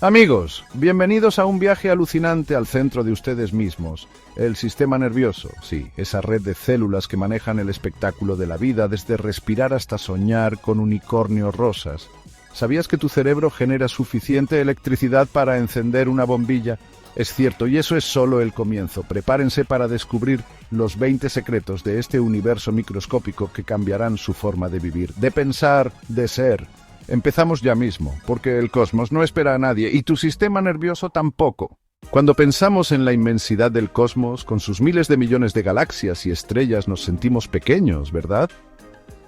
Amigos, bienvenidos a un viaje alucinante al centro de ustedes mismos. El sistema nervioso, sí, esa red de células que manejan el espectáculo de la vida, desde respirar hasta soñar con unicornios rosas. ¿Sabías que tu cerebro genera suficiente electricidad para encender una bombilla? Es cierto, y eso es solo el comienzo. Prepárense para descubrir los 20 secretos de este universo microscópico que cambiarán su forma de vivir, de pensar, de ser. Empezamos ya mismo, porque el cosmos no espera a nadie y tu sistema nervioso tampoco. Cuando pensamos en la inmensidad del cosmos, con sus miles de millones de galaxias y estrellas, nos sentimos pequeños, ¿verdad?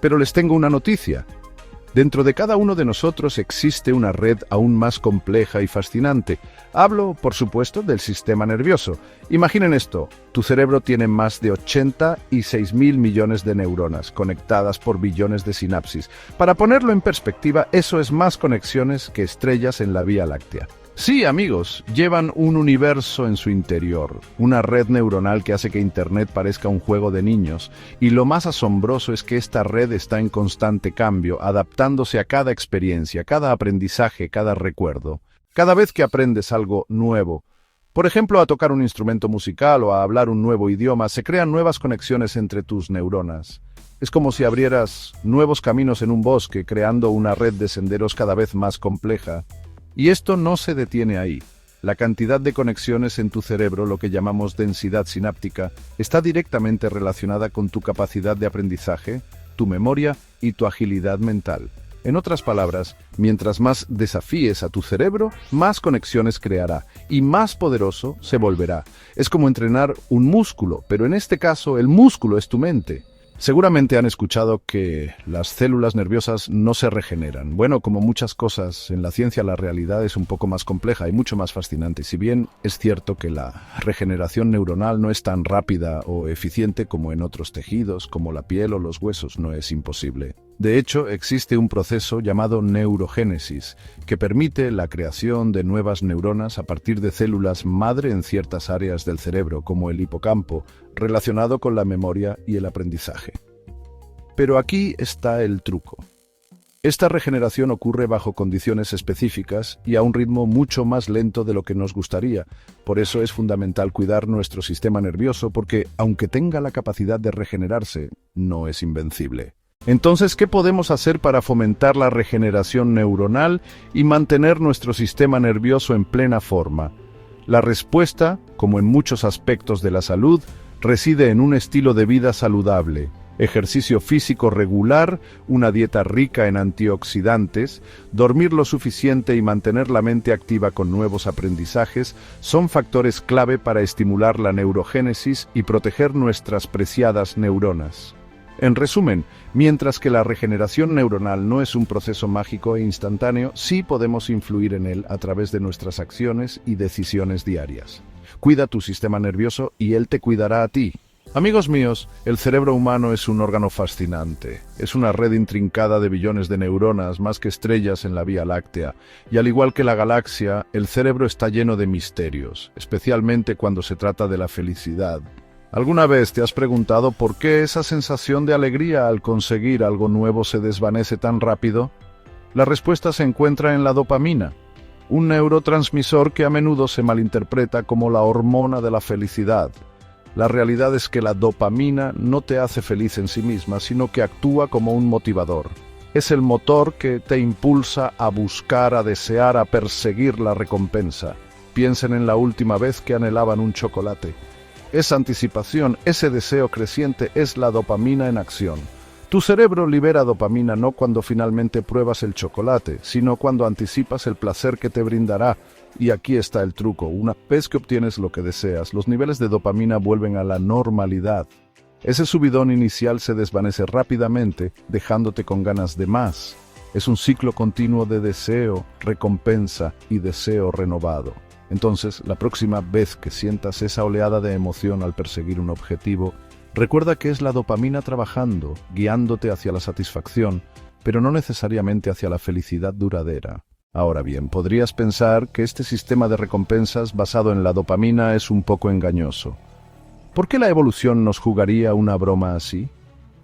Pero les tengo una noticia. Dentro de cada uno de nosotros existe una red aún más compleja y fascinante. Hablo, por supuesto, del sistema nervioso. Imaginen esto, tu cerebro tiene más de 86.000 millones de neuronas conectadas por billones de sinapsis. Para ponerlo en perspectiva, eso es más conexiones que estrellas en la Vía Láctea. Sí, amigos, llevan un universo en su interior, una red neuronal que hace que Internet parezca un juego de niños, y lo más asombroso es que esta red está en constante cambio, adaptándose a cada experiencia, cada aprendizaje, cada recuerdo. Cada vez que aprendes algo nuevo, por ejemplo, a tocar un instrumento musical o a hablar un nuevo idioma, se crean nuevas conexiones entre tus neuronas. Es como si abrieras nuevos caminos en un bosque, creando una red de senderos cada vez más compleja. Y esto no se detiene ahí. La cantidad de conexiones en tu cerebro, lo que llamamos densidad sináptica, está directamente relacionada con tu capacidad de aprendizaje, tu memoria y tu agilidad mental. En otras palabras, mientras más desafíes a tu cerebro, más conexiones creará y más poderoso se volverá. Es como entrenar un músculo, pero en este caso el músculo es tu mente. Seguramente han escuchado que las células nerviosas no se regeneran. Bueno, como muchas cosas, en la ciencia la realidad es un poco más compleja y mucho más fascinante. Si bien es cierto que la regeneración neuronal no es tan rápida o eficiente como en otros tejidos, como la piel o los huesos, no es imposible. De hecho, existe un proceso llamado neurogénesis, que permite la creación de nuevas neuronas a partir de células madre en ciertas áreas del cerebro, como el hipocampo, relacionado con la memoria y el aprendizaje. Pero aquí está el truco. Esta regeneración ocurre bajo condiciones específicas y a un ritmo mucho más lento de lo que nos gustaría. Por eso es fundamental cuidar nuestro sistema nervioso porque, aunque tenga la capacidad de regenerarse, no es invencible. Entonces, ¿qué podemos hacer para fomentar la regeneración neuronal y mantener nuestro sistema nervioso en plena forma? La respuesta, como en muchos aspectos de la salud, reside en un estilo de vida saludable, ejercicio físico regular, una dieta rica en antioxidantes, dormir lo suficiente y mantener la mente activa con nuevos aprendizajes son factores clave para estimular la neurogénesis y proteger nuestras preciadas neuronas. En resumen, mientras que la regeneración neuronal no es un proceso mágico e instantáneo, sí podemos influir en él a través de nuestras acciones y decisiones diarias. Cuida tu sistema nervioso y él te cuidará a ti. Amigos míos, el cerebro humano es un órgano fascinante. Es una red intrincada de billones de neuronas, más que estrellas en la Vía Láctea. Y al igual que la galaxia, el cerebro está lleno de misterios, especialmente cuando se trata de la felicidad. ¿Alguna vez te has preguntado por qué esa sensación de alegría al conseguir algo nuevo se desvanece tan rápido? La respuesta se encuentra en la dopamina, un neurotransmisor que a menudo se malinterpreta como la hormona de la felicidad. La realidad es que la dopamina no te hace feliz en sí misma, sino que actúa como un motivador. Es el motor que te impulsa a buscar, a desear, a perseguir la recompensa. Piensen en la última vez que anhelaban un chocolate. Esa anticipación, ese deseo creciente es la dopamina en acción. Tu cerebro libera dopamina no cuando finalmente pruebas el chocolate, sino cuando anticipas el placer que te brindará. Y aquí está el truco. Una vez que obtienes lo que deseas, los niveles de dopamina vuelven a la normalidad. Ese subidón inicial se desvanece rápidamente, dejándote con ganas de más. Es un ciclo continuo de deseo, recompensa y deseo renovado. Entonces, la próxima vez que sientas esa oleada de emoción al perseguir un objetivo, recuerda que es la dopamina trabajando, guiándote hacia la satisfacción, pero no necesariamente hacia la felicidad duradera. Ahora bien, podrías pensar que este sistema de recompensas basado en la dopamina es un poco engañoso. ¿Por qué la evolución nos jugaría una broma así?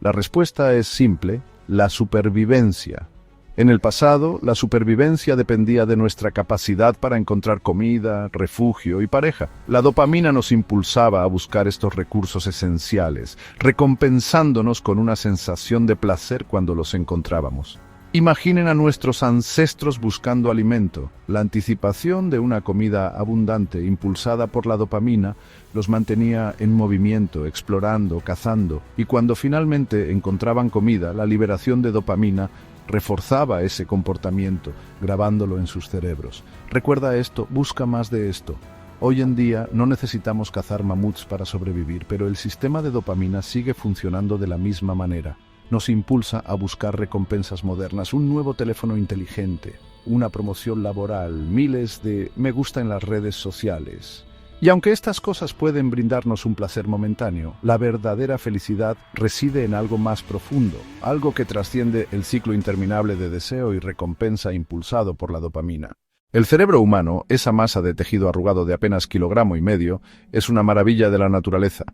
La respuesta es simple: la supervivencia. En el pasado, la supervivencia dependía de nuestra capacidad para encontrar comida, refugio y pareja. La dopamina nos impulsaba a buscar estos recursos esenciales, recompensándonos con una sensación de placer cuando los encontrábamos. Imaginen a nuestros ancestros buscando alimento. La anticipación de una comida abundante, impulsada por la dopamina, los mantenía en movimiento, explorando, cazando, y cuando finalmente encontraban comida, la liberación de dopamina reforzaba ese comportamiento, grabándolo en sus cerebros. Recuerda esto, busca más de esto. Hoy en día no necesitamos cazar mamuts para sobrevivir, pero el sistema de dopamina sigue funcionando de la misma manera. Nos impulsa a buscar recompensas modernas, un nuevo teléfono inteligente, una promoción laboral, miles de me gusta en las redes sociales. Y aunque estas cosas pueden brindarnos un placer momentáneo, la verdadera felicidad reside en algo más profundo, algo que trasciende el ciclo interminable de deseo y recompensa impulsado por la dopamina. El cerebro humano, esa masa de tejido arrugado de apenas 1,5 kilogramos, es una maravilla de la naturaleza.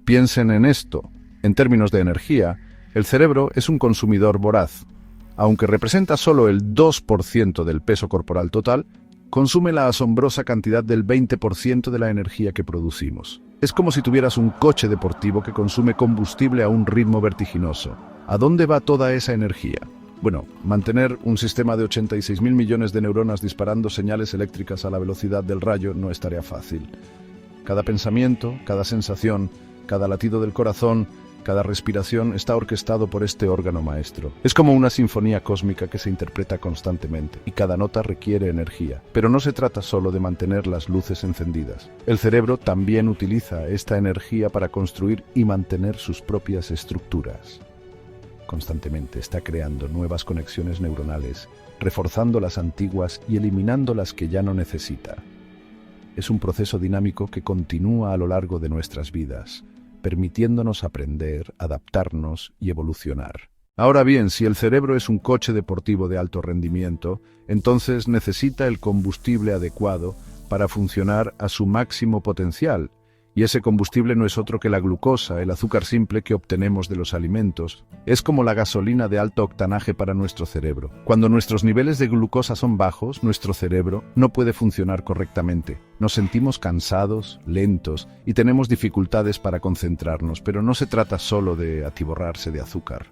Piensen en esto. En términos de energía, el cerebro es un consumidor voraz. Aunque representa solo el 2% del peso corporal total, consume la asombrosa cantidad del 20% de la energía que producimos. Es como si tuvieras un coche deportivo que consume combustible a un ritmo vertiginoso. ¿A dónde va toda esa energía? Bueno, mantener un sistema de 86.000 millones de neuronas disparando señales eléctricas a la velocidad del rayo no es tarea fácil. Cada pensamiento, cada sensación, cada latido del corazón, cada respiración está orquestado por este órgano maestro. Es como una sinfonía cósmica que se interpreta constantemente, y cada nota requiere energía. Pero no se trata solo de mantener las luces encendidas. El cerebro también utiliza esta energía para construir y mantener sus propias estructuras. Constantemente está creando nuevas conexiones neuronales, reforzando las antiguas y eliminando las que ya no necesita. Es un proceso dinámico que continúa a lo largo de nuestras vidas, permitiéndonos aprender, adaptarnos y evolucionar. Ahora bien, si el cerebro es un coche deportivo de alto rendimiento, entonces necesita el combustible adecuado para funcionar a su máximo potencial, y ese combustible no es otro que la glucosa, el azúcar simple que obtenemos de los alimentos. Es como la gasolina de alto octanaje para nuestro cerebro. Cuando nuestros niveles de glucosa son bajos, nuestro cerebro no puede funcionar correctamente. Nos sentimos cansados, lentos y tenemos dificultades para concentrarnos, pero no se trata solo de atiborrarse de azúcar.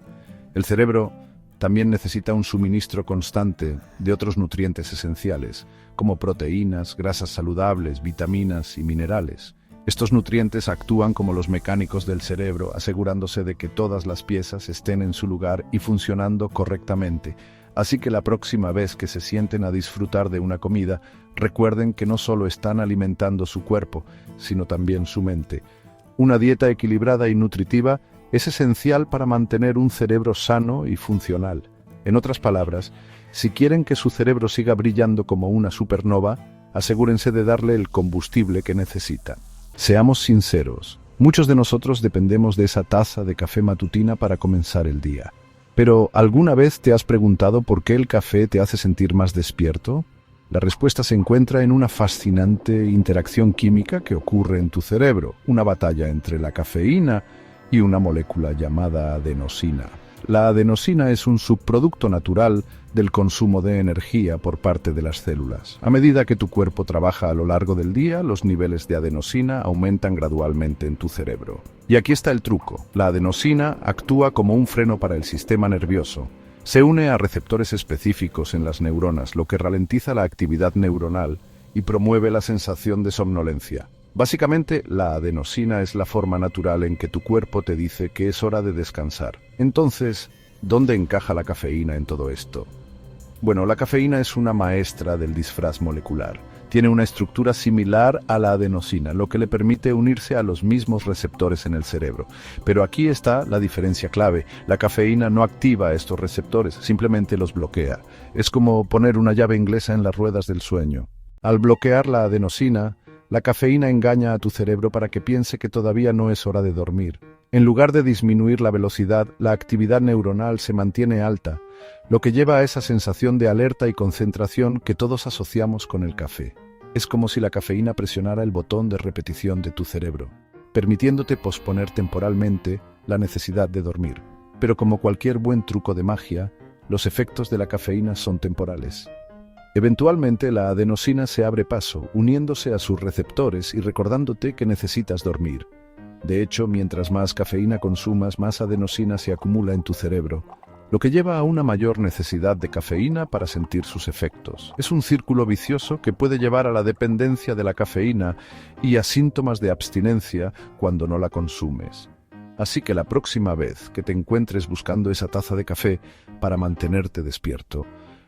El cerebro también necesita un suministro constante de otros nutrientes esenciales, como proteínas, grasas saludables, vitaminas y minerales. Estos nutrientes actúan como los mecánicos del cerebro, asegurándose de que todas las piezas estén en su lugar y funcionando correctamente. Así que la próxima vez que se sienten a disfrutar de una comida, recuerden que no solo están alimentando su cuerpo, sino también su mente. Una dieta equilibrada y nutritiva es esencial para mantener un cerebro sano y funcional. En otras palabras, si quieren que su cerebro siga brillando como una supernova, asegúrense de darle el combustible que necesita. Seamos sinceros, muchos de nosotros dependemos de esa taza de café matutina para comenzar el día. Pero, ¿alguna vez te has preguntado por qué el café te hace sentir más despierto? La respuesta se encuentra en una fascinante interacción química que ocurre en tu cerebro, una batalla entre la cafeína y una molécula llamada adenosina. La adenosina es un subproducto natural del consumo de energía por parte de las células. A medida que tu cuerpo trabaja a lo largo del día, los niveles de adenosina aumentan gradualmente en tu cerebro. Y aquí está el truco. La adenosina actúa como un freno para el sistema nervioso. Se une a receptores específicos en las neuronas, lo que ralentiza la actividad neuronal y promueve la sensación de somnolencia. Básicamente, la adenosina es la forma natural en que tu cuerpo te dice que es hora de descansar. Entonces, ¿dónde encaja la cafeína en todo esto? Bueno, la cafeína es una maestra del disfraz molecular. Tiene una estructura similar a la adenosina, lo que le permite unirse a los mismos receptores en el cerebro. Pero aquí está la diferencia clave. La cafeína no activa estos receptores, simplemente los bloquea. Es como poner una llave inglesa en las ruedas del sueño. Al bloquear la adenosina, la cafeína engaña a tu cerebro para que piense que todavía no es hora de dormir. En lugar de disminuir la velocidad, la actividad neuronal se mantiene alta, lo que lleva a esa sensación de alerta y concentración que todos asociamos con el café. Es como si la cafeína presionara el botón de repetición de tu cerebro, permitiéndote posponer temporalmente la necesidad de dormir. Pero como cualquier buen truco de magia, los efectos de la cafeína son temporales. Eventualmente la adenosina se abre paso, uniéndose a sus receptores y recordándote que necesitas dormir. De hecho, mientras más cafeína consumas, más adenosina se acumula en tu cerebro, lo que lleva a una mayor necesidad de cafeína para sentir sus efectos. Es un círculo vicioso que puede llevar a la dependencia de la cafeína y a síntomas de abstinencia cuando no la consumes. Así que la próxima vez que te encuentres buscando esa taza de café para mantenerte despierto,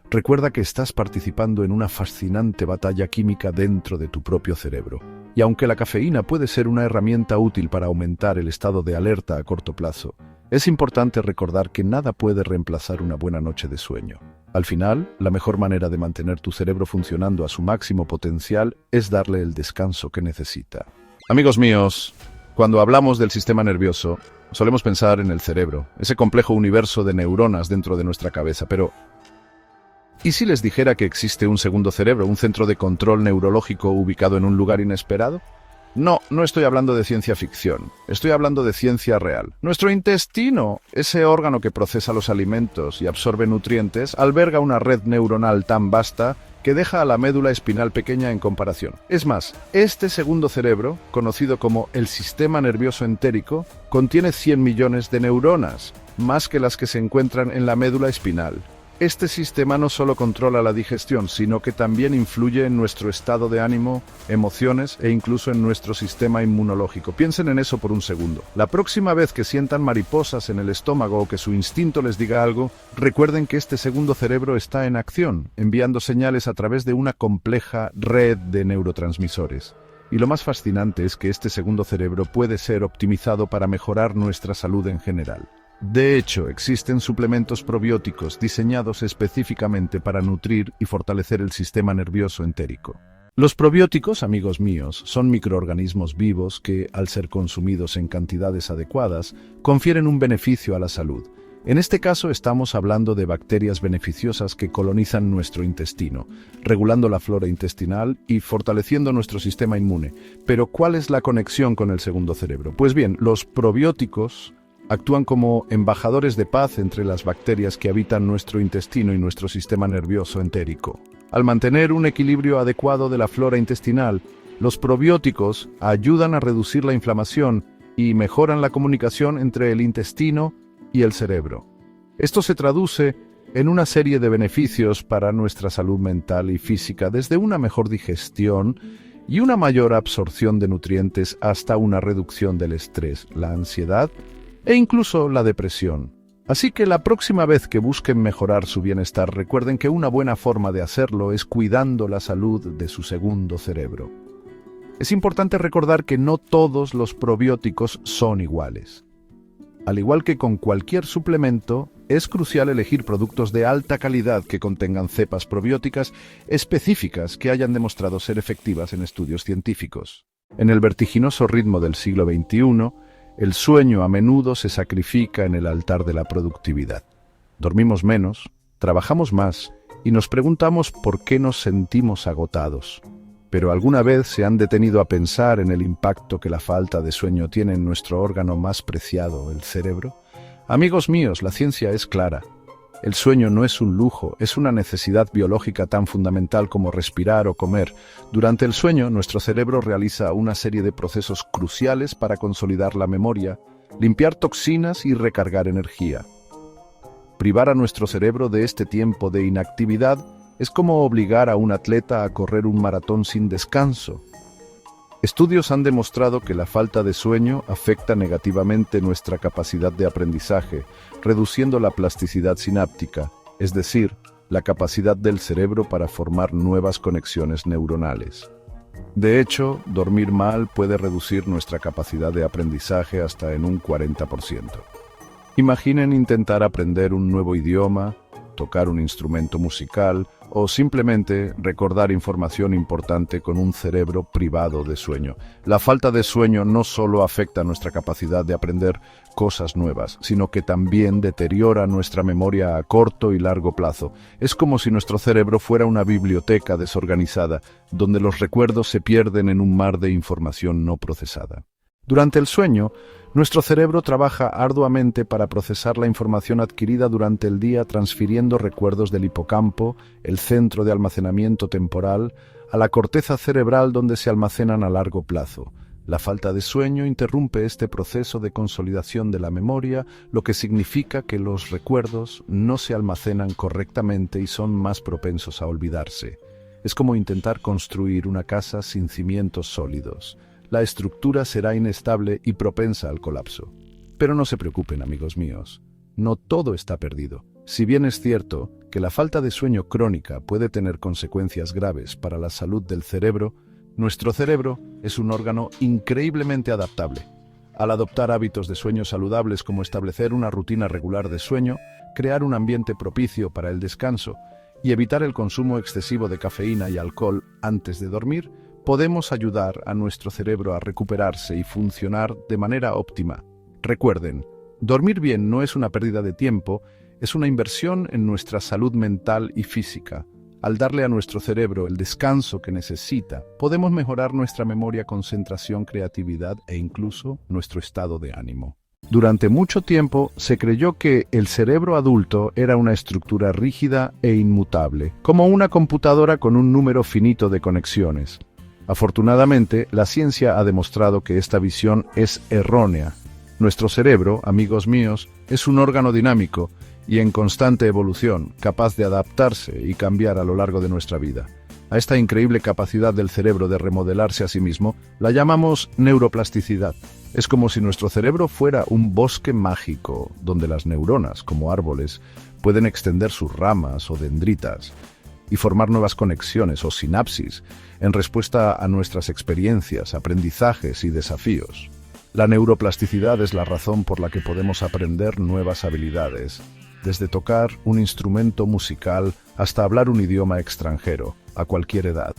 recuerda que estás participando en una fascinante batalla química dentro de tu propio cerebro. Y aunque la cafeína puede ser una herramienta útil para aumentar el estado de alerta a corto plazo, es importante recordar que nada puede reemplazar una buena noche de sueño. Al final, la mejor manera de mantener tu cerebro funcionando a su máximo potencial es darle el descanso que necesita. Amigos míos, cuando hablamos del sistema nervioso, solemos pensar en el cerebro, ese complejo universo de neuronas dentro de nuestra cabeza, pero ¿y si les dijera que existe un segundo cerebro, un centro de control neurológico ubicado en un lugar inesperado? No, no estoy hablando de ciencia ficción, estoy hablando de ciencia real. Nuestro intestino, ese órgano que procesa los alimentos y absorbe nutrientes, alberga una red neuronal tan vasta que deja a la médula espinal pequeña en comparación. Es más, este segundo cerebro, conocido como el sistema nervioso entérico, contiene 100 millones de neuronas, más que las que se encuentran en la médula espinal. Este sistema no solo controla la digestión, sino que también influye en nuestro estado de ánimo, emociones e incluso en nuestro sistema inmunológico. Piensen en eso por un segundo. La próxima vez que sientan mariposas en el estómago o que su instinto les diga algo, recuerden que este segundo cerebro está en acción, enviando señales a través de una compleja red de neurotransmisores. Y lo más fascinante es que este segundo cerebro puede ser optimizado para mejorar nuestra salud en general. De hecho, existen suplementos probióticos diseñados específicamente para nutrir y fortalecer el sistema nervioso entérico. Los probióticos, amigos míos, son microorganismos vivos que, al ser consumidos en cantidades adecuadas, confieren un beneficio a la salud. En este caso estamos hablando de bacterias beneficiosas que colonizan nuestro intestino, regulando la flora intestinal y fortaleciendo nuestro sistema inmune. Pero, ¿cuál es la conexión con el segundo cerebro? Pues bien, los probióticos actúan como embajadores de paz entre las bacterias que habitan nuestro intestino y nuestro sistema nervioso entérico. Al mantener un equilibrio adecuado de la flora intestinal, los probióticos ayudan a reducir la inflamación y mejoran la comunicación entre el intestino y el cerebro. Esto se traduce en una serie de beneficios para nuestra salud mental y física, desde una mejor digestión y una mayor absorción de nutrientes hasta una reducción del estrés, la ansiedad e incluso la depresión. Así que la próxima vez que busquen mejorar su bienestar, recuerden que una buena forma de hacerlo es cuidando la salud de su segundo cerebro. Es importante recordar que no todos los probióticos son iguales. Al igual que con cualquier suplemento, es crucial elegir productos de alta calidad que contengan cepas probióticas específicas que hayan demostrado ser efectivas en estudios científicos. En el vertiginoso ritmo del siglo XXI, el sueño a menudo se sacrifica en el altar de la productividad. Dormimos menos, trabajamos más y nos preguntamos por qué nos sentimos agotados. ¿Pero alguna vez se han detenido a pensar en el impacto que la falta de sueño tiene en nuestro órgano más preciado, el cerebro? Amigos míos, la ciencia es clara. El sueño no es un lujo, es una necesidad biológica tan fundamental como respirar o comer. Durante el sueño, nuestro cerebro realiza una serie de procesos cruciales para consolidar la memoria, limpiar toxinas y recargar energía. Privar a nuestro cerebro de este tiempo de inactividad es como obligar a un atleta a correr un maratón sin descanso. Estudios han demostrado que la falta de sueño afecta negativamente nuestra capacidad de aprendizaje, reduciendo la plasticidad sináptica, es decir, la capacidad del cerebro para formar nuevas conexiones neuronales. De hecho, dormir mal puede reducir nuestra capacidad de aprendizaje hasta en un 40%. Imaginen intentar aprender un nuevo idioma, tocar un instrumento musical o simplemente recordar información importante con un cerebro privado de sueño. La falta de sueño no solo afecta nuestra capacidad de aprender cosas nuevas, sino que también deteriora nuestra memoria a corto y largo plazo. Es como si nuestro cerebro fuera una biblioteca desorganizada, donde los recuerdos se pierden en un mar de información no procesada. Durante el sueño, nuestro cerebro trabaja arduamente para procesar la información adquirida durante el día, transfiriendo recuerdos del hipocampo, el centro de almacenamiento temporal, a la corteza cerebral donde se almacenan a largo plazo. La falta de sueño interrumpe este proceso de consolidación de la memoria, lo que significa que los recuerdos no se almacenan correctamente y son más propensos a olvidarse. Es como intentar construir una casa sin cimientos sólidos. La estructura será inestable y propensa al colapso. Pero no se preocupen, amigos míos. No todo está perdido. Si bien es cierto que la falta de sueño crónica puede tener consecuencias graves para la salud del cerebro, nuestro cerebro es un órgano increíblemente adaptable. Al adoptar hábitos de sueño saludables como establecer una rutina regular de sueño, crear un ambiente propicio para el descanso y evitar el consumo excesivo de cafeína y alcohol antes de dormir, podemos ayudar a nuestro cerebro a recuperarse y funcionar de manera óptima. Recuerden, dormir bien no es una pérdida de tiempo, es una inversión en nuestra salud mental y física. Al darle a nuestro cerebro el descanso que necesita, podemos mejorar nuestra memoria, concentración, creatividad e incluso nuestro estado de ánimo. Durante mucho tiempo se creyó que el cerebro adulto era una estructura rígida e inmutable, como una computadora con un número finito de conexiones. Afortunadamente, la ciencia ha demostrado que esta visión es errónea. Nuestro cerebro, amigos míos, es un órgano dinámico y en constante evolución, capaz de adaptarse y cambiar a lo largo de nuestra vida. A esta increíble capacidad del cerebro de remodelarse a sí mismo la llamamos neuroplasticidad. Es como si nuestro cerebro fuera un bosque mágico, donde las neuronas, como árboles, pueden extender sus ramas o dendritas y formar nuevas conexiones o sinapsis en respuesta a nuestras experiencias, aprendizajes y desafíos. La neuroplasticidad es la razón por la que podemos aprender nuevas habilidades, desde tocar un instrumento musical hasta hablar un idioma extranjero, a cualquier edad.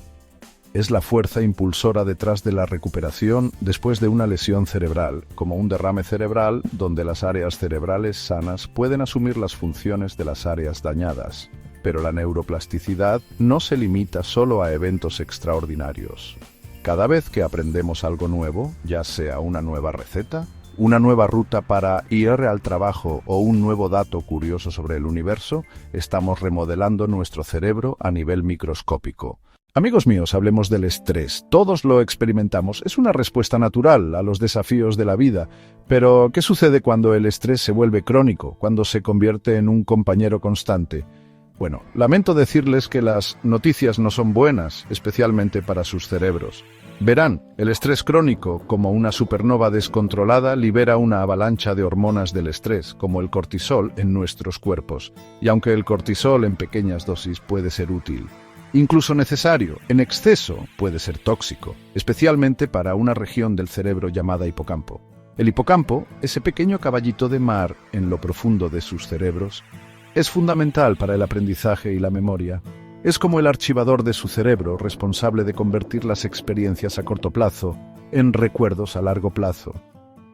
Es la fuerza impulsora detrás de la recuperación después de una lesión cerebral, como un derrame cerebral donde las áreas cerebrales sanas pueden asumir las funciones de las áreas dañadas. Pero la neuroplasticidad no se limita solo a eventos extraordinarios. Cada vez que aprendemos algo nuevo, ya sea una nueva receta, una nueva ruta para ir al trabajo o un nuevo dato curioso sobre el universo, estamos remodelando nuestro cerebro a nivel microscópico. Amigos míos, hablemos del estrés. Todos lo experimentamos. Es una respuesta natural a los desafíos de la vida. Pero, ¿qué sucede cuando el estrés se vuelve crónico, cuando se convierte en un compañero constante? Bueno, lamento decirles que las noticias no son buenas, especialmente para sus cerebros. Verán, el estrés crónico, como una supernova descontrolada, libera una avalancha de hormonas del estrés, como el cortisol, en nuestros cuerpos. Y aunque el cortisol en pequeñas dosis puede ser útil, incluso necesario, en exceso puede ser tóxico, especialmente para una región del cerebro llamada hipocampo. El hipocampo, ese pequeño caballito de mar en lo profundo de sus cerebros, es fundamental para el aprendizaje y la memoria. Es como el archivador de su cerebro, responsable de convertir las experiencias a corto plazo en recuerdos a largo plazo.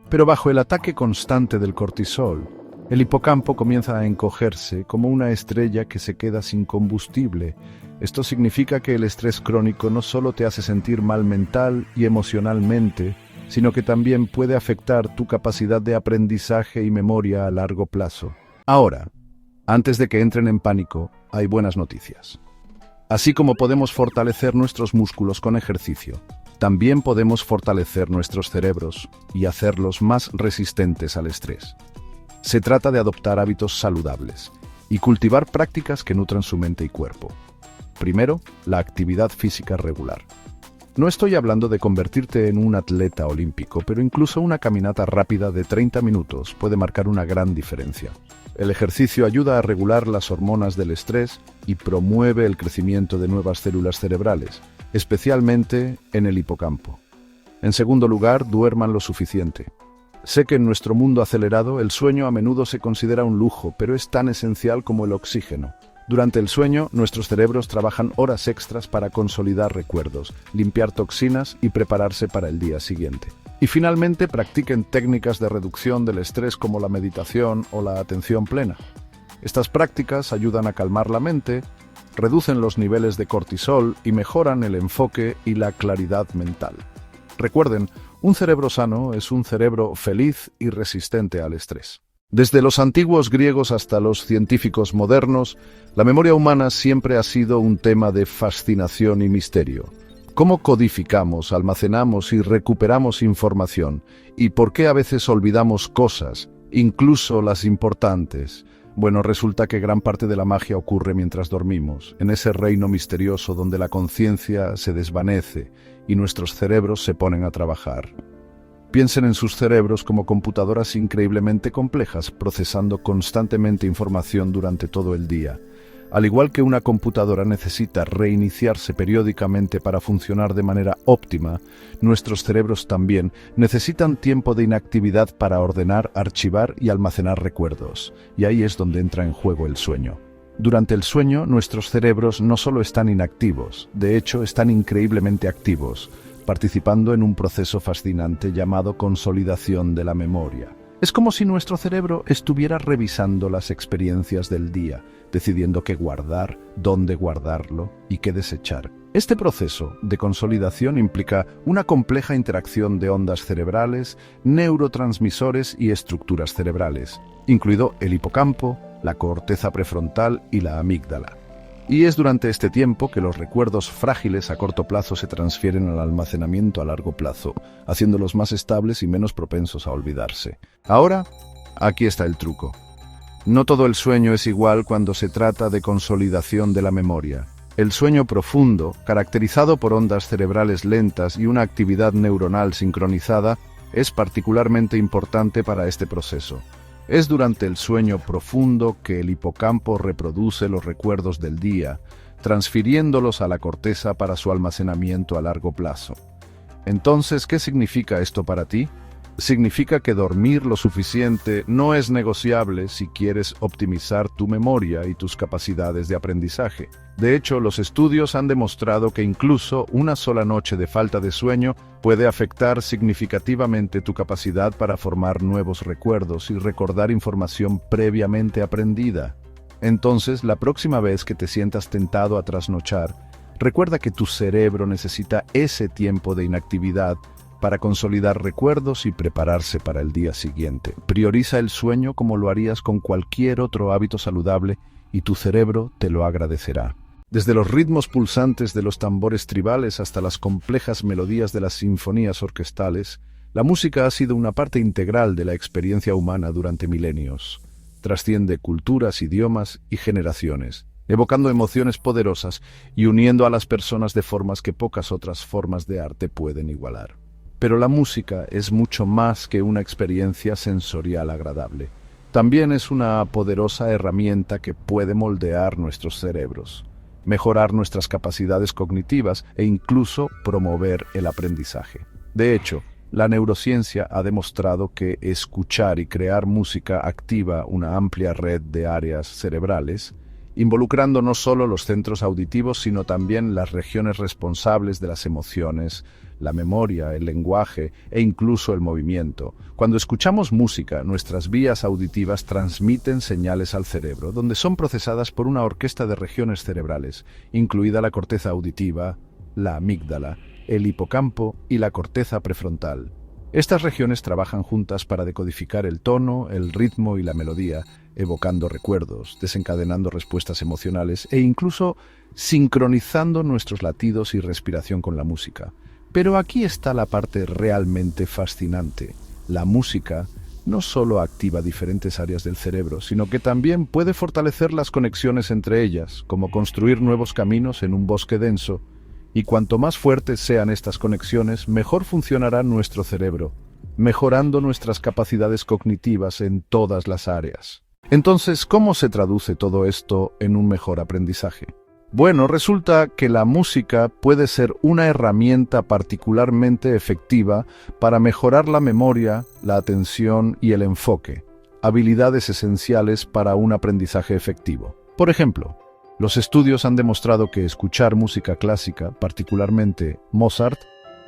Pero bajo el ataque constante del cortisol, el hipocampo comienza a encogerse como una estrella que se queda sin combustible. Esto significa que el estrés crónico no solo te hace sentir mal mental y emocionalmente, sino que también puede afectar tu capacidad de aprendizaje y memoria a largo plazo. Ahora, antes de que entren en pánico, hay buenas noticias. Así como podemos fortalecer nuestros músculos con ejercicio, también podemos fortalecer nuestros cerebros y hacerlos más resistentes al estrés. Se trata de adoptar hábitos saludables y cultivar prácticas que nutran su mente y cuerpo. Primero, la actividad física regular. No estoy hablando de convertirte en un atleta olímpico, pero incluso una caminata rápida de 30 minutos puede marcar una gran diferencia. El ejercicio ayuda a regular las hormonas del estrés y promueve el crecimiento de nuevas células cerebrales, especialmente en el hipocampo. En segundo lugar, duerman lo suficiente. Sé que en nuestro mundo acelerado el sueño a menudo se considera un lujo, pero es tan esencial como el oxígeno. Durante el sueño, nuestros cerebros trabajan horas extras para consolidar recuerdos, limpiar toxinas y prepararse para el día siguiente. Y finalmente, practiquen técnicas de reducción del estrés como la meditación o la atención plena. Estas prácticas ayudan a calmar la mente, reducen los niveles de cortisol y mejoran el enfoque y la claridad mental. Recuerden, Un cerebro sano es un cerebro feliz y resistente al estrés. Desde los antiguos griegos hasta los científicos modernos, la memoria humana siempre ha sido un tema de fascinación y misterio. ¿Cómo codificamos, almacenamos y recuperamos información? ¿Y por qué a veces olvidamos cosas, incluso las importantes? Bueno, resulta que gran parte de la magia ocurre mientras dormimos, en ese reino misterioso donde la conciencia se desvanece y nuestros cerebros se ponen a trabajar. Piensen en sus cerebros como computadoras increíblemente complejas, procesando constantemente información durante todo el día. Al igual que una computadora necesita reiniciarse periódicamente para funcionar de manera óptima, nuestros cerebros también necesitan tiempo de inactividad para ordenar, archivar y almacenar recuerdos. Y ahí es donde entra en juego el sueño. Durante el sueño, nuestros cerebros no solo están inactivos, de hecho están increíblemente activos, participando en un proceso fascinante llamado consolidación de la memoria. Es como si nuestro cerebro estuviera revisando las experiencias del día, decidiendo qué guardar, dónde guardarlo y qué desechar. Este proceso de consolidación implica una compleja interacción de ondas cerebrales, neurotransmisores y estructuras cerebrales, incluido el hipocampo, la corteza prefrontal y la amígdala. Y es durante este tiempo que los recuerdos frágiles a corto plazo se transfieren al almacenamiento a largo plazo, haciéndolos más estables y menos propensos a olvidarse. Ahora, aquí está el truco. No todo el sueño es igual cuando se trata de consolidación de la memoria. El sueño profundo, caracterizado por ondas cerebrales lentas y una actividad neuronal sincronizada, es particularmente importante para este proceso. Es durante el sueño profundo que el hipocampo reproduce los recuerdos del día, transfiriéndolos a la corteza para su almacenamiento a largo plazo. Entonces, ¿qué significa esto para ti? Significa que dormir lo suficiente no es negociable si quieres optimizar tu memoria y tus capacidades de aprendizaje. De hecho, los estudios han demostrado que incluso una sola noche de falta de sueño puede afectar significativamente tu capacidad para formar nuevos recuerdos y recordar información previamente aprendida. Entonces, la próxima vez que te sientas tentado a trasnochar, recuerda que tu cerebro necesita ese tiempo de inactividad para consolidar recuerdos y prepararse para el día siguiente. Prioriza el sueño como lo harías con cualquier otro hábito saludable y tu cerebro te lo agradecerá. Desde los ritmos pulsantes de los tambores tribales hasta las complejas melodías de las sinfonías orquestales, la música ha sido una parte integral de la experiencia humana durante milenios. Trasciende culturas, idiomas y generaciones, evocando emociones poderosas y uniendo a las personas de formas que pocas otras formas de arte pueden igualar. Pero la música es mucho más que una experiencia sensorial agradable. También es una poderosa herramienta que puede moldear nuestros cerebros, mejorar nuestras capacidades cognitivas e incluso promover el aprendizaje. De hecho, la neurociencia ha demostrado que escuchar y crear música activa una amplia red de áreas cerebrales, involucrando no solo los centros auditivos, sino también las regiones responsables de las emociones, la memoria, el lenguaje e incluso el movimiento. Cuando escuchamos música, nuestras vías auditivas transmiten señales al cerebro, donde son procesadas por una orquesta de regiones cerebrales, incluida la corteza auditiva, la amígdala, el hipocampo y la corteza prefrontal. Estas regiones trabajan juntas para decodificar el tono, el ritmo y la melodía, evocando recuerdos, desencadenando respuestas emocionales e incluso sincronizando nuestros latidos y respiración con la música. Pero aquí está la parte realmente fascinante. La música no solo activa diferentes áreas del cerebro, sino que también puede fortalecer las conexiones entre ellas, como construir nuevos caminos en un bosque denso. Y cuanto más fuertes sean estas conexiones, mejor funcionará nuestro cerebro, mejorando nuestras capacidades cognitivas en todas las áreas. Entonces, ¿cómo se traduce todo esto en un mejor aprendizaje? Bueno, resulta que la música puede ser una herramienta particularmente efectiva para mejorar la memoria, la atención y el enfoque, habilidades esenciales para un aprendizaje efectivo. Por ejemplo, los estudios han demostrado que escuchar música clásica, particularmente Mozart,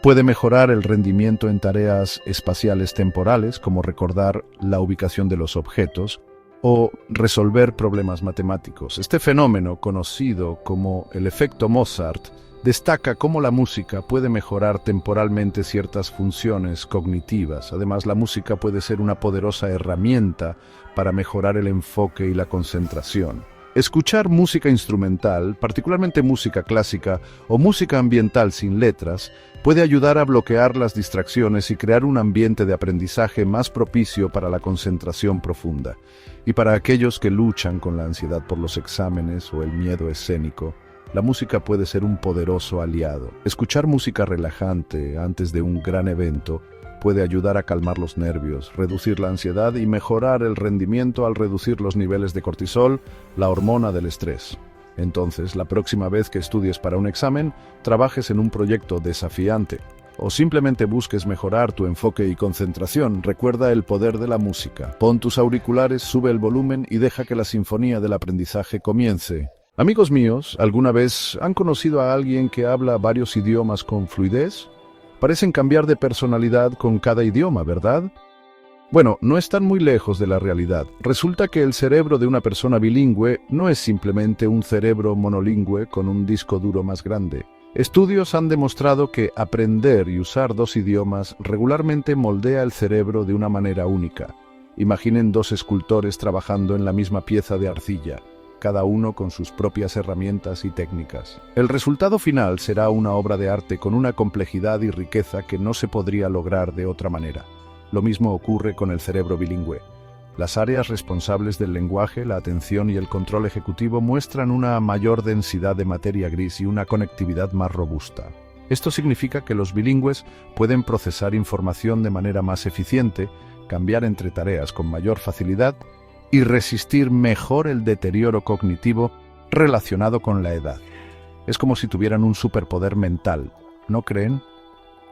puede mejorar el rendimiento en tareas espaciales temporales, como recordar la ubicación de los objetos, o resolver problemas matemáticos. Este fenómeno, conocido como el efecto Mozart, Destaca cómo la música puede mejorar temporalmente ciertas funciones cognitivas. Además, la música puede ser una poderosa herramienta para mejorar el enfoque y la concentración. Escuchar música instrumental, particularmente música clásica o música ambiental sin letras, puede ayudar a bloquear las distracciones y crear un ambiente de aprendizaje más propicio para la concentración profunda. Y para aquellos que luchan con la ansiedad por los exámenes o el miedo escénico, la música puede ser un poderoso aliado. Escuchar música relajante antes de un gran evento puede ayudar a calmar los nervios, reducir la ansiedad y mejorar el rendimiento al reducir los niveles de cortisol, la hormona del estrés. Entonces, la próxima vez que estudies para un examen, trabajes en un proyecto desafiante o simplemente busques mejorar tu enfoque y concentración, recuerda el poder de la música. Pon tus auriculares, sube el volumen y deja que la sinfonía del aprendizaje comience. Amigos míos, ¿alguna vez han conocido a alguien que habla varios idiomas con fluidez? Parecen cambiar de personalidad con cada idioma, ¿verdad? Bueno, no están muy lejos de la realidad. Resulta que el cerebro de una persona bilingüe no es simplemente un cerebro monolingüe con un disco duro más grande. Estudios han demostrado que aprender y usar dos idiomas regularmente moldea el cerebro de una manera única. Imaginen dos escultores trabajando en la misma pieza de arcilla, cada uno con sus propias herramientas y técnicas. El resultado final será una obra de arte con una complejidad y riqueza que no se podría lograr de otra manera. Lo mismo ocurre con el cerebro bilingüe. Las áreas responsables del lenguaje, la atención y el control ejecutivo muestran una mayor densidad de materia gris y una conectividad más robusta. Esto significa que los bilingües pueden procesar información de manera más eficiente, cambiar entre tareas con mayor facilidad y resistir mejor el deterioro cognitivo relacionado con la edad. Es como si tuvieran un superpoder mental, ¿no creen?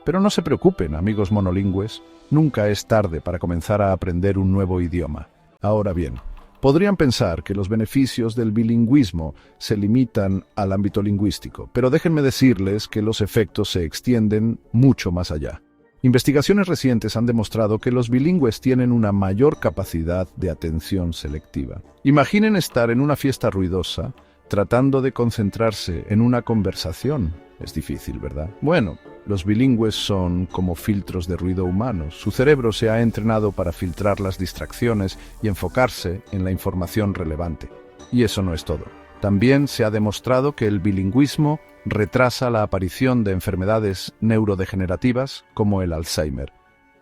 Pero no se preocupen, amigos monolingües, nunca es tarde para comenzar a aprender un nuevo idioma. Ahora bien, podrían pensar que los beneficios del bilingüismo se limitan al ámbito lingüístico, pero déjenme decirles que los efectos se extienden mucho más allá. Investigaciones recientes han demostrado que los bilingües tienen una mayor capacidad de atención selectiva. Imaginen estar en una fiesta ruidosa, tratando de concentrarse en una conversación. Es difícil, ¿verdad? Bueno, los bilingües son como filtros de ruido humanos. Su cerebro se ha entrenado para filtrar las distracciones y enfocarse en la información relevante. Y eso no es todo. También se ha demostrado que el bilingüismo retrasa la aparición de enfermedades neurodegenerativas como el Alzheimer.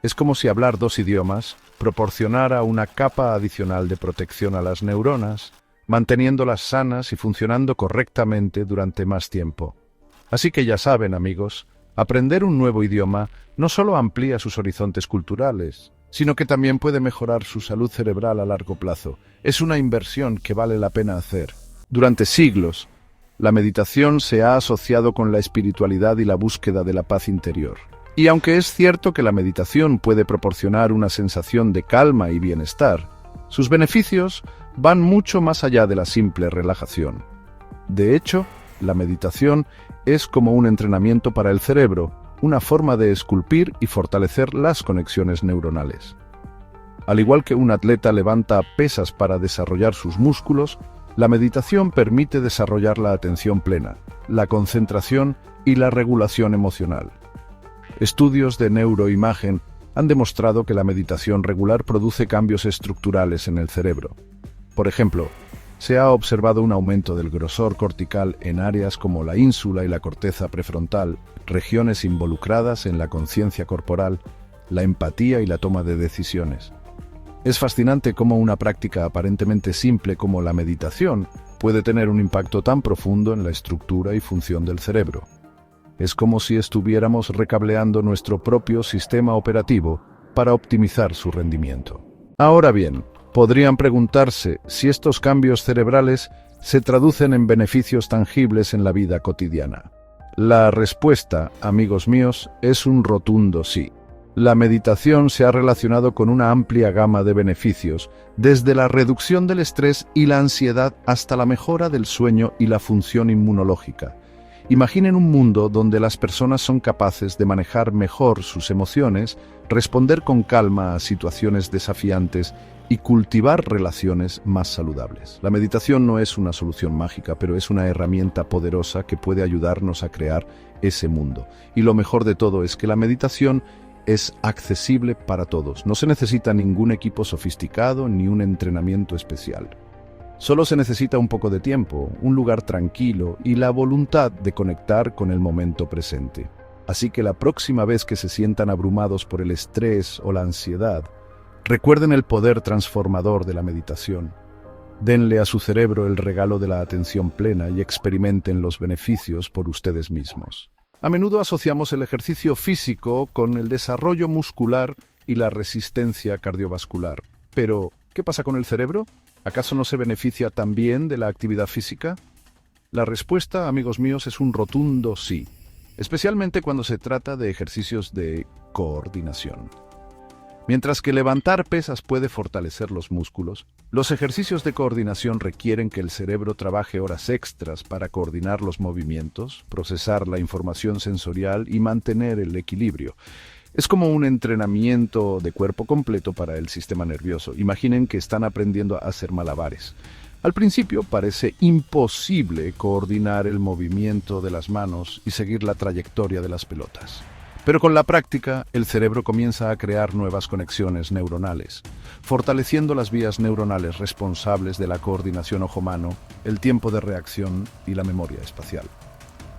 Es como si hablar dos idiomas proporcionara una capa adicional de protección a las neuronas, manteniéndolas sanas y funcionando correctamente durante más tiempo. Así que ya saben, amigos, aprender un nuevo idioma no solo amplía sus horizontes culturales, sino que también puede mejorar su salud cerebral a largo plazo. Es una inversión que vale la pena hacer. Durante siglos, la meditación se ha asociado con la espiritualidad y la búsqueda de la paz interior. Y aunque es cierto que la meditación puede proporcionar una sensación de calma y bienestar, sus beneficios van mucho más allá de la simple relajación. De hecho, la meditación es como un entrenamiento para el cerebro, una forma de esculpir y fortalecer las conexiones neuronales. Al igual que un atleta levanta pesas para desarrollar sus músculos, la meditación permite desarrollar la atención plena, la concentración y la regulación emocional. Estudios de neuroimagen han demostrado que la meditación regular produce cambios estructurales en el cerebro. Por ejemplo, se ha observado un aumento del grosor cortical en áreas como la ínsula y la corteza prefrontal, regiones involucradas en la conciencia corporal, la empatía y la toma de decisiones. Es fascinante cómo una práctica aparentemente simple como la meditación puede tener un impacto tan profundo en la estructura y función del cerebro. Es como si estuviéramos recableando nuestro propio sistema operativo para optimizar su rendimiento. Ahora bien, podrían preguntarse si estos cambios cerebrales se traducen en beneficios tangibles en la vida cotidiana. La respuesta, amigos míos, es un rotundo sí. La meditación se ha relacionado con una amplia gama de beneficios, desde la reducción del estrés y la ansiedad hasta la mejora del sueño y la función inmunológica. Imaginen un mundo donde las personas son capaces de manejar mejor sus emociones, responder con calma a situaciones desafiantes y cultivar relaciones más saludables. La meditación no es una solución mágica, pero es una herramienta poderosa que puede ayudarnos a crear ese mundo. Y lo mejor de todo es que la meditación es accesible para todos. No se necesita ningún equipo sofisticado ni un entrenamiento especial. Solo se necesita un poco de tiempo, un lugar tranquilo y la voluntad de conectar con el momento presente. Así que la próxima vez que se sientan abrumados por el estrés o la ansiedad, recuerden el poder transformador de la meditación. Denle a su cerebro el regalo de la atención plena y experimenten los beneficios por ustedes mismos. A menudo asociamos el ejercicio físico con el desarrollo muscular y la resistencia cardiovascular. Pero, ¿qué pasa con el cerebro? ¿Acaso no se beneficia también de la actividad física? La respuesta, amigos míos, es un rotundo sí, especialmente cuando se trata de ejercicios de coordinación. Mientras que levantar pesas puede fortalecer los músculos, los ejercicios de coordinación requieren que el cerebro trabaje horas extras para coordinar los movimientos, procesar la información sensorial y mantener el equilibrio. Es como un entrenamiento de cuerpo completo para el sistema nervioso. Imaginen que están aprendiendo a hacer malabares. Al principio parece imposible coordinar el movimiento de las manos y seguir la trayectoria de las pelotas. Pero con la práctica, el cerebro comienza a crear nuevas conexiones neuronales, fortaleciendo las vías neuronales responsables de la coordinación ojo-mano, el tiempo de reacción y la memoria espacial.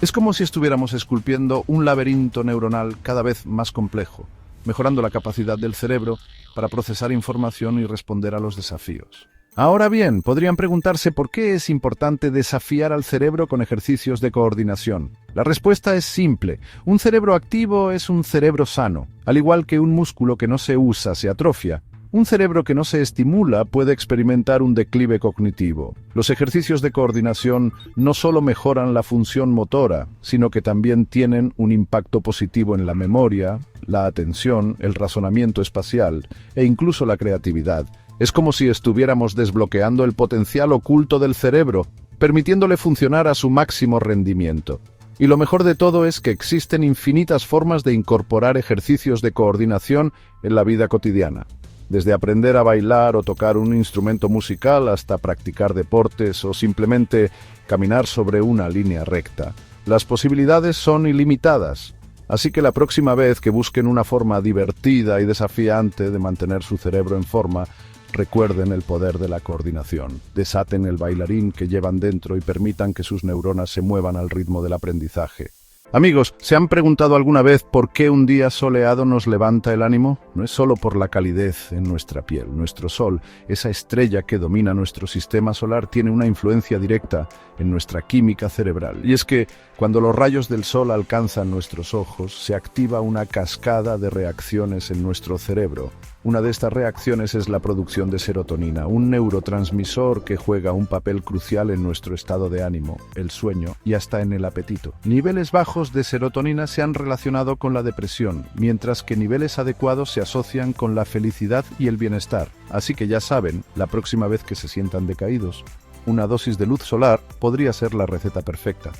Es como si estuviéramos esculpiendo un laberinto neuronal cada vez más complejo, mejorando la capacidad del cerebro para procesar información y responder a los desafíos. Ahora bien, podrían preguntarse por qué es importante desafiar al cerebro con ejercicios de coordinación. La respuesta es simple. Un cerebro activo es un cerebro sano. Al igual que un músculo que no se usa se atrofia, un cerebro que no se estimula puede experimentar un declive cognitivo. Los ejercicios de coordinación no solo mejoran la función motora, sino que también tienen un impacto positivo en la memoria, la atención, el razonamiento espacial e incluso la creatividad. Es como si estuviéramos desbloqueando el potencial oculto del cerebro, permitiéndole funcionar a su máximo rendimiento. Y lo mejor de todo es que existen infinitas formas de incorporar ejercicios de coordinación en la vida cotidiana. Desde aprender a bailar o tocar un instrumento musical hasta practicar deportes o simplemente caminar sobre una línea recta. Las posibilidades son ilimitadas, así que la próxima vez que busquen una forma divertida y desafiante de mantener su cerebro en forma, recuerden el poder de la coordinación. Desaten el bailarín que llevan dentro y permitan que sus neuronas se muevan al ritmo del aprendizaje. Amigos, ¿se han preguntado alguna vez por qué un día soleado nos levanta el ánimo? No es solo por la calidez en nuestra piel. Nuestro Sol, esa estrella que domina nuestro sistema solar, tiene una influencia directa en nuestra química cerebral. Y es que, cuando los rayos del Sol alcanzan nuestros ojos, se activa una cascada de reacciones en nuestro cerebro. Una de estas reacciones es la producción de serotonina, un neurotransmisor que juega un papel crucial en nuestro estado de ánimo, el sueño y hasta en el apetito. Niveles bajos de serotonina se han relacionado con la depresión, mientras que niveles adecuados se asocian con la felicidad y el bienestar. Así que ya saben, la próxima vez que se sientan decaídos, una dosis de luz solar podría ser la receta perfecta.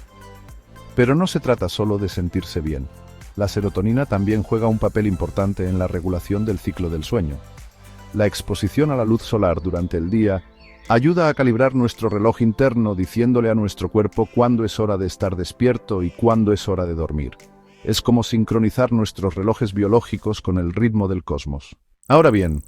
Pero no se trata solo de sentirse bien. La serotonina también juega un papel importante en la regulación del ciclo del sueño. La exposición a la luz solar durante el día ayuda a calibrar nuestro reloj interno diciéndole a nuestro cuerpo cuándo es hora de estar despierto y cuándo es hora de dormir. Es como sincronizar nuestros relojes biológicos con el ritmo del cosmos. Ahora bien,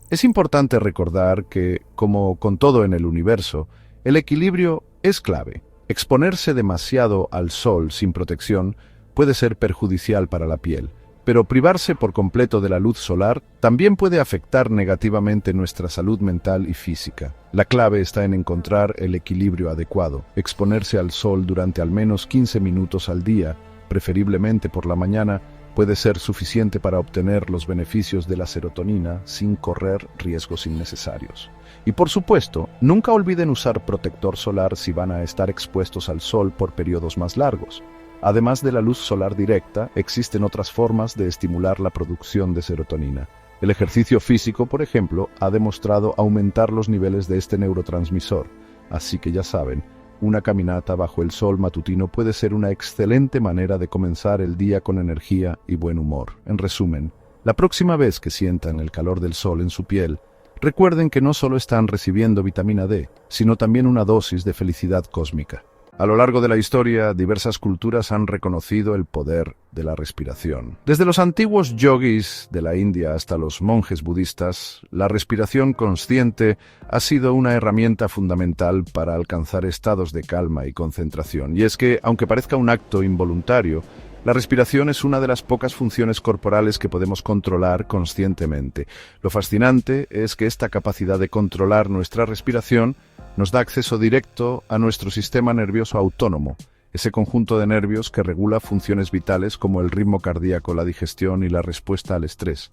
es importante recordar que, como con todo en el universo, el equilibrio es clave. Exponerse demasiado al sol sin protección puede ser perjudicial para la piel, pero privarse por completo de la luz solar también puede afectar negativamente nuestra salud mental y física. La clave está en encontrar el equilibrio adecuado, exponerse al sol durante al menos 15 minutos al día, preferiblemente por la mañana, puede ser suficiente para obtener los beneficios de la serotonina sin correr riesgos innecesarios. Y por supuesto, nunca olviden usar protector solar si van a estar expuestos al sol por periodos más largos. Además de la luz solar directa, existen otras formas de estimular la producción de serotonina. El ejercicio físico, por ejemplo, ha demostrado aumentar los niveles de este neurotransmisor. Así que ya saben, una caminata bajo el sol matutino puede ser una excelente manera de comenzar el día con energía y buen humor. En resumen, la próxima vez que sientan el calor del sol en su piel, recuerden que no solo están recibiendo vitamina D, sino también una dosis de felicidad cósmica. A lo largo de la historia, diversas culturas han reconocido el poder de la respiración. Desde los antiguos yogis de la India hasta los monjes budistas, la respiración consciente ha sido una herramienta fundamental para alcanzar estados de calma y concentración. Y es que, aunque parezca un acto involuntario, la respiración es una de las pocas funciones corporales que podemos controlar conscientemente. Lo fascinante es que esta capacidad de controlar nuestra respiración nos da acceso directo a nuestro sistema nervioso autónomo, ese conjunto de nervios que regula funciones vitales como el ritmo cardíaco, la digestión y la respuesta al estrés.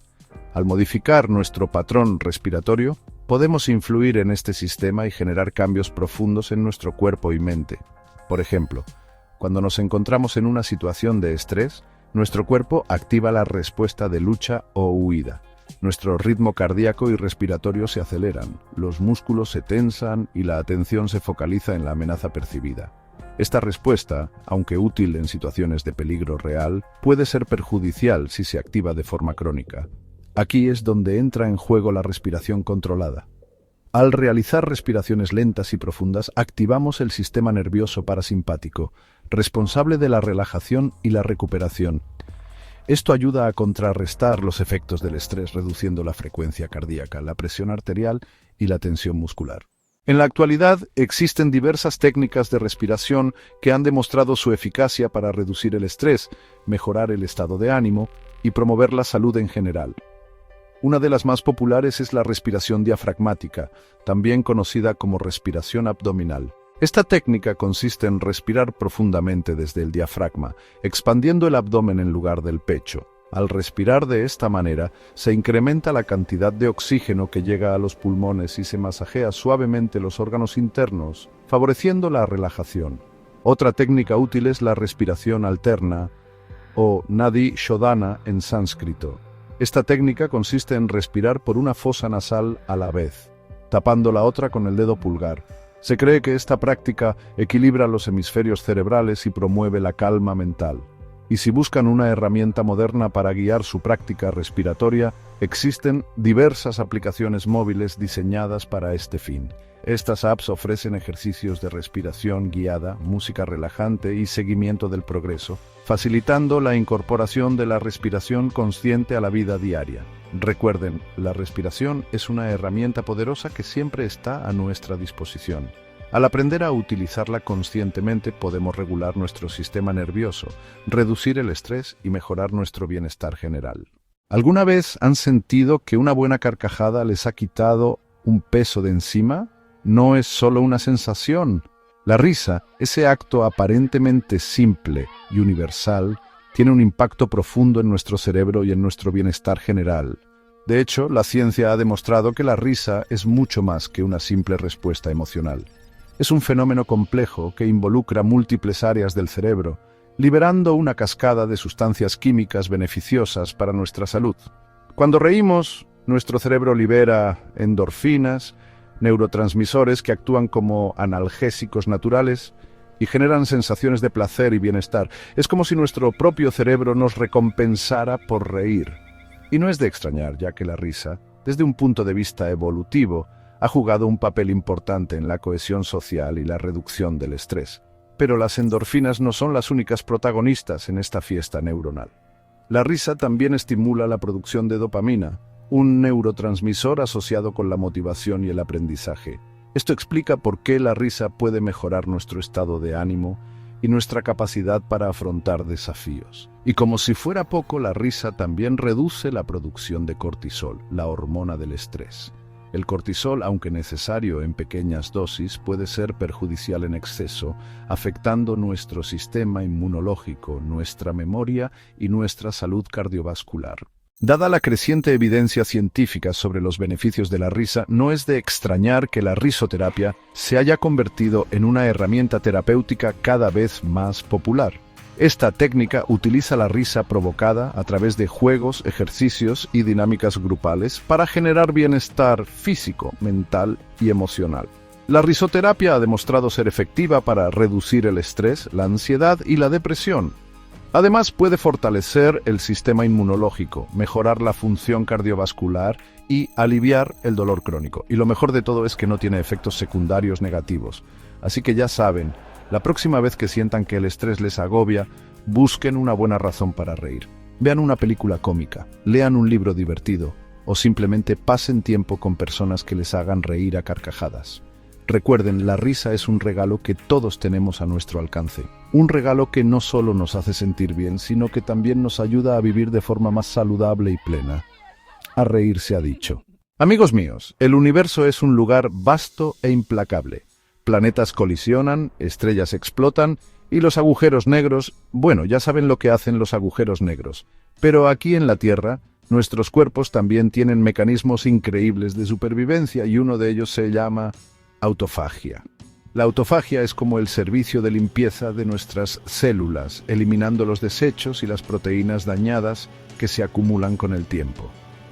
Al modificar nuestro patrón respiratorio, podemos influir en este sistema y generar cambios profundos en nuestro cuerpo y mente. Por ejemplo, cuando nos encontramos en una situación de estrés, nuestro cuerpo activa la respuesta de lucha o huida. Nuestro ritmo cardíaco y respiratorio se aceleran, los músculos se tensan y la atención se focaliza en la amenaza percibida. Esta respuesta, aunque útil en situaciones de peligro real, puede ser perjudicial si se activa de forma crónica. Aquí es donde entra en juego la respiración controlada. Al realizar respiraciones lentas y profundas, activamos el sistema nervioso parasimpático, responsable de la relajación y la recuperación. Esto ayuda a contrarrestar los efectos del estrés, reduciendo la frecuencia cardíaca, la presión arterial y la tensión muscular. En la actualidad, existen diversas técnicas de respiración que han demostrado su eficacia para reducir el estrés, mejorar el estado de ánimo y promover la salud en general. Una de las más populares es la respiración diafragmática, también conocida como respiración abdominal. Esta técnica consiste en respirar profundamente desde el diafragma, expandiendo el abdomen en lugar del pecho. Al respirar de esta manera, se incrementa la cantidad de oxígeno que llega a los pulmones y se masajea suavemente los órganos internos, favoreciendo la relajación. Otra técnica útil es la respiración alterna, o Nadi Shodhana en sánscrito. Esta técnica consiste en respirar por una fosa nasal a la vez, tapando la otra con el dedo pulgar. Se cree que esta práctica equilibra los hemisferios cerebrales y promueve la calma mental. Y si buscan una herramienta moderna para guiar su práctica respiratoria, existen diversas aplicaciones móviles diseñadas para este fin. Estas apps ofrecen ejercicios de respiración guiada, música relajante y seguimiento del progreso, facilitando la incorporación de la respiración consciente a la vida diaria. Recuerden, la respiración es una herramienta poderosa que siempre está a nuestra disposición. Al aprender a utilizarla conscientemente podemos regular nuestro sistema nervioso, reducir el estrés y mejorar nuestro bienestar general. ¿Alguna vez han sentido que una buena carcajada les ha quitado un peso de encima? No es solo una sensación. La risa, ese acto aparentemente simple y universal, tiene un impacto profundo en nuestro cerebro y en nuestro bienestar general. De hecho, la ciencia ha demostrado que la risa es mucho más que una simple respuesta emocional. Es un fenómeno complejo que involucra múltiples áreas del cerebro, liberando una cascada de sustancias químicas beneficiosas para nuestra salud. Cuando reímos, nuestro cerebro libera endorfinas, neurotransmisores que actúan como analgésicos naturales y generan sensaciones de placer y bienestar. Es como si nuestro propio cerebro nos recompensara por reír. Y no es de extrañar, ya que la risa, desde un punto de vista evolutivo, ha jugado un papel importante en la cohesión social y la reducción del estrés. Pero las endorfinas no son las únicas protagonistas en esta fiesta neuronal. La risa también estimula la producción de dopamina, un neurotransmisor asociado con la motivación y el aprendizaje. Esto explica por qué la risa puede mejorar nuestro estado de ánimo y nuestra capacidad para afrontar desafíos. Y como si fuera poco, la risa también reduce la producción de cortisol, la hormona del estrés. El cortisol, aunque necesario en pequeñas dosis, puede ser perjudicial en exceso, afectando nuestro sistema inmunológico, nuestra memoria y nuestra salud cardiovascular. Dada la creciente evidencia científica sobre los beneficios de la risa, no es de extrañar que la risoterapia se haya convertido en una herramienta terapéutica cada vez más popular. Esta técnica utiliza la risa provocada a través de juegos, ejercicios y dinámicas grupales para generar bienestar físico, mental y emocional. La risoterapia ha demostrado ser efectiva para reducir el estrés, la ansiedad y la depresión. Además, puede fortalecer el sistema inmunológico, mejorar la función cardiovascular y aliviar el dolor crónico. Y lo mejor de todo es que no tiene efectos secundarios negativos. Así que ya saben, la próxima vez que sientan que el estrés les agobia, busquen una buena razón para reír. Vean una película cómica, lean un libro divertido o simplemente pasen tiempo con personas que les hagan reír a carcajadas. Recuerden, la risa es un regalo que todos tenemos a nuestro alcance. Un regalo que no solo nos hace sentir bien, sino que también nos ayuda a vivir de forma más saludable y plena. A reír se ha dicho. Amigos míos, el universo es un lugar vasto e implacable. Planetas colisionan, estrellas explotan y los agujeros negros, bueno, ya saben lo que hacen los agujeros negros. Pero aquí en la Tierra, nuestros cuerpos también tienen mecanismos increíbles de supervivencia y uno de ellos se llama autofagia. La autofagia es como el servicio de limpieza de nuestras células, eliminando los desechos y las proteínas dañadas que se acumulan con el tiempo.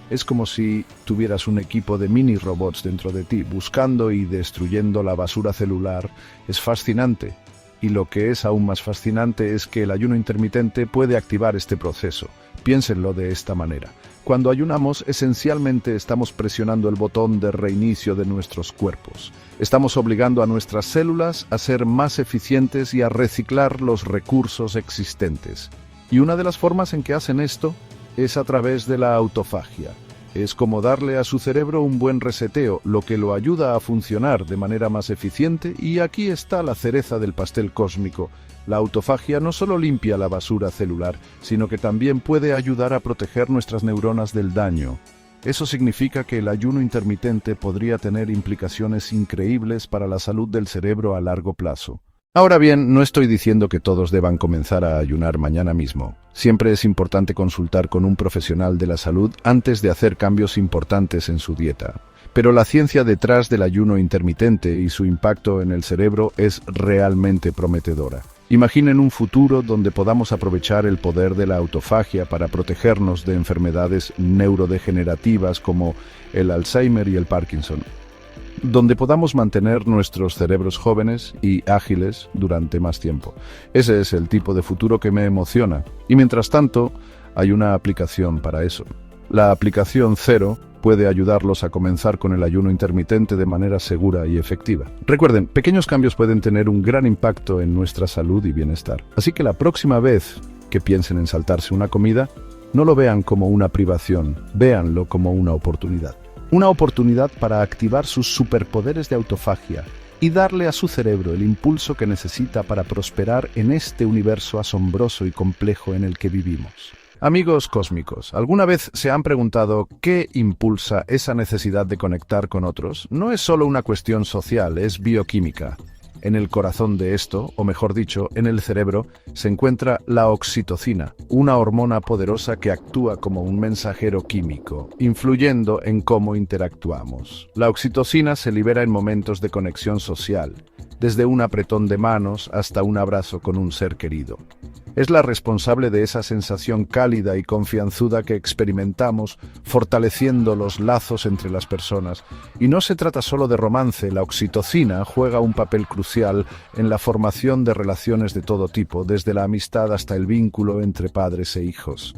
Es como si tuvieras un equipo de mini robots dentro de ti, buscando y destruyendo la basura celular. Es fascinante. Y lo que es aún más fascinante es que el ayuno intermitente puede activar este proceso. Piénsenlo de esta manera. Cuando ayunamos, esencialmente estamos presionando el botón de reinicio de nuestros cuerpos. Estamos obligando a nuestras células a ser más eficientes y a reciclar los recursos existentes. Y una de las formas en que hacen esto es a través de la autofagia. Es como darle a su cerebro un buen reseteo, lo que lo ayuda a funcionar de manera más eficiente, y aquí está la cereza del pastel cósmico. La autofagia no solo limpia la basura celular, sino que también puede ayudar a proteger nuestras neuronas del daño. Eso significa que el ayuno intermitente podría tener implicaciones increíbles para la salud del cerebro a largo plazo. Ahora bien, no estoy diciendo que todos deban comenzar a ayunar mañana mismo. Siempre es importante consultar con un profesional de la salud antes de hacer cambios importantes en su dieta. Pero la ciencia detrás del ayuno intermitente y su impacto en el cerebro es realmente prometedora. Imaginen un futuro donde podamos aprovechar el poder de la autofagia para protegernos de enfermedades neurodegenerativas como el Alzheimer y el Parkinson, donde podamos mantener nuestros cerebros jóvenes y ágiles durante más tiempo. Ese es el tipo de futuro que me emociona. Y mientras tanto, hay una aplicación para eso. La aplicación Cero puede ayudarlos a comenzar con el ayuno intermitente de manera segura y efectiva. Recuerden, pequeños cambios pueden tener un gran impacto en nuestra salud y bienestar. Así que la próxima vez que piensen en saltarse una comida, no lo vean como una privación, véanlo como una oportunidad. Una oportunidad para activar sus superpoderes de autofagia y darle a su cerebro el impulso que necesita para prosperar en este universo asombroso y complejo en el que vivimos. Amigos cósmicos, ¿alguna vez se han preguntado qué impulsa esa necesidad de conectar con otros? No es solo una cuestión social, es bioquímica. En el corazón de esto, o mejor dicho, en el cerebro, se encuentra la oxitocina, una hormona poderosa que actúa como un mensajero químico, influyendo en cómo interactuamos. La oxitocina se libera en momentos de conexión social, desde un apretón de manos hasta un abrazo con un ser querido. Es la responsable de esa sensación cálida y confianzuda que experimentamos, fortaleciendo los lazos entre las personas. Y no se trata solo de romance, la oxitocina juega un papel crucial en la formación de relaciones de todo tipo, desde la amistad hasta el vínculo entre padres e hijos.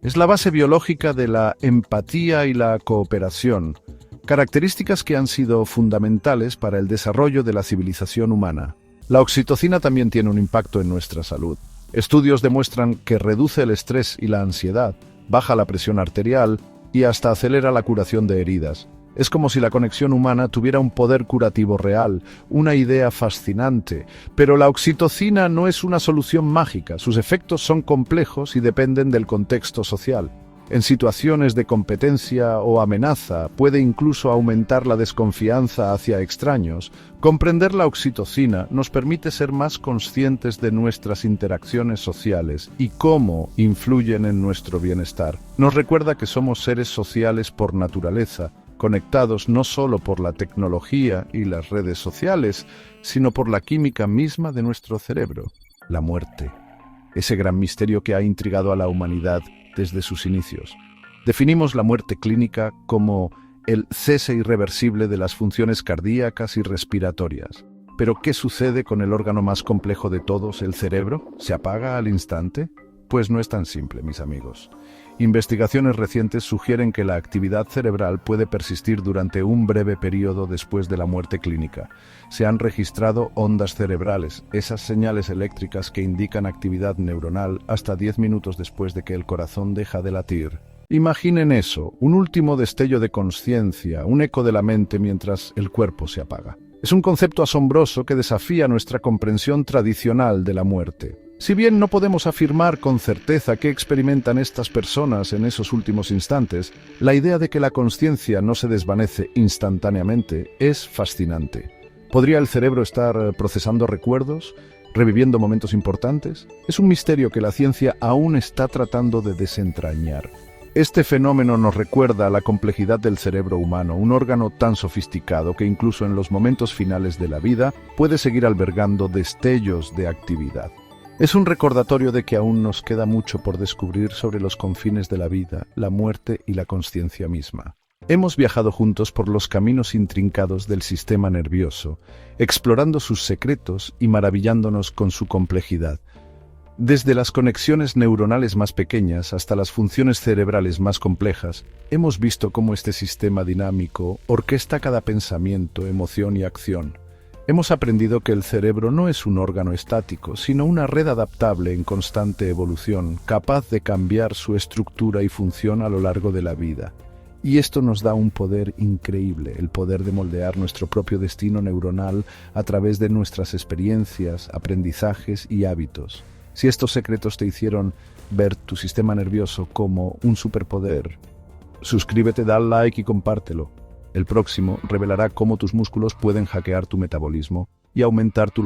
Es la base biológica de la empatía y la cooperación, características que han sido fundamentales para el desarrollo de la civilización humana. La oxitocina también tiene un impacto en nuestra salud. Estudios demuestran que reduce el estrés y la ansiedad, baja la presión arterial y hasta acelera la curación de heridas. Es como si la conexión humana tuviera un poder curativo real, una idea fascinante. Pero la oxitocina no es una solución mágica, sus efectos son complejos y dependen del contexto social. En situaciones de competencia o amenaza puede incluso aumentar la desconfianza hacia extraños. Comprender la oxitocina nos permite ser más conscientes de nuestras interacciones sociales y cómo influyen en nuestro bienestar. Nos recuerda que somos seres sociales por naturaleza, conectados no solo por la tecnología y las redes sociales, sino por la química misma de nuestro cerebro. La muerte, ese gran misterio que ha intrigado a la humanidad desde sus inicios. Definimos la muerte clínica como el cese irreversible de las funciones cardíacas y respiratorias. Pero, ¿qué sucede con el órgano más complejo de todos, el cerebro? ¿Se apaga al instante? Pues no es tan simple, mis amigos. Investigaciones recientes sugieren que la actividad cerebral puede persistir durante un breve periodo después de la muerte clínica. Se han registrado ondas cerebrales, esas señales eléctricas que indican actividad neuronal hasta 10 minutos después de que el corazón deja de latir. Imaginen eso, un último destello de conciencia, un eco de la mente mientras el cuerpo se apaga. Es un concepto asombroso que desafía nuestra comprensión tradicional de la muerte. Si bien no podemos afirmar con certeza qué experimentan estas personas en esos últimos instantes, la idea de que la conciencia no se desvanece instantáneamente es fascinante. ¿Podría el cerebro estar procesando recuerdos, reviviendo momentos importantes? Es un misterio que la ciencia aún está tratando de desentrañar. Este fenómeno nos recuerda la complejidad del cerebro humano, un órgano tan sofisticado que incluso en los momentos finales de la vida puede seguir albergando destellos de actividad. Es un recordatorio de que aún nos queda mucho por descubrir sobre los confines de la vida, la muerte y la consciencia misma. Hemos viajado juntos por los caminos intrincados del sistema nervioso, explorando sus secretos y maravillándonos con su complejidad. Desde las conexiones neuronales más pequeñas hasta las funciones cerebrales más complejas, hemos visto cómo este sistema dinámico orquesta cada pensamiento, emoción y acción. Hemos aprendido que el cerebro no es un órgano estático, sino una red adaptable en constante evolución, capaz de cambiar su estructura y función a lo largo de la vida. Y esto nos da un poder increíble, el poder de moldear nuestro propio destino neuronal a través de nuestras experiencias, aprendizajes y hábitos. Si estos secretos te hicieron ver tu sistema nervioso como un superpoder, suscríbete, dale like y compártelo. El próximo revelará cómo tus músculos pueden hackear tu metabolismo y aumentar tu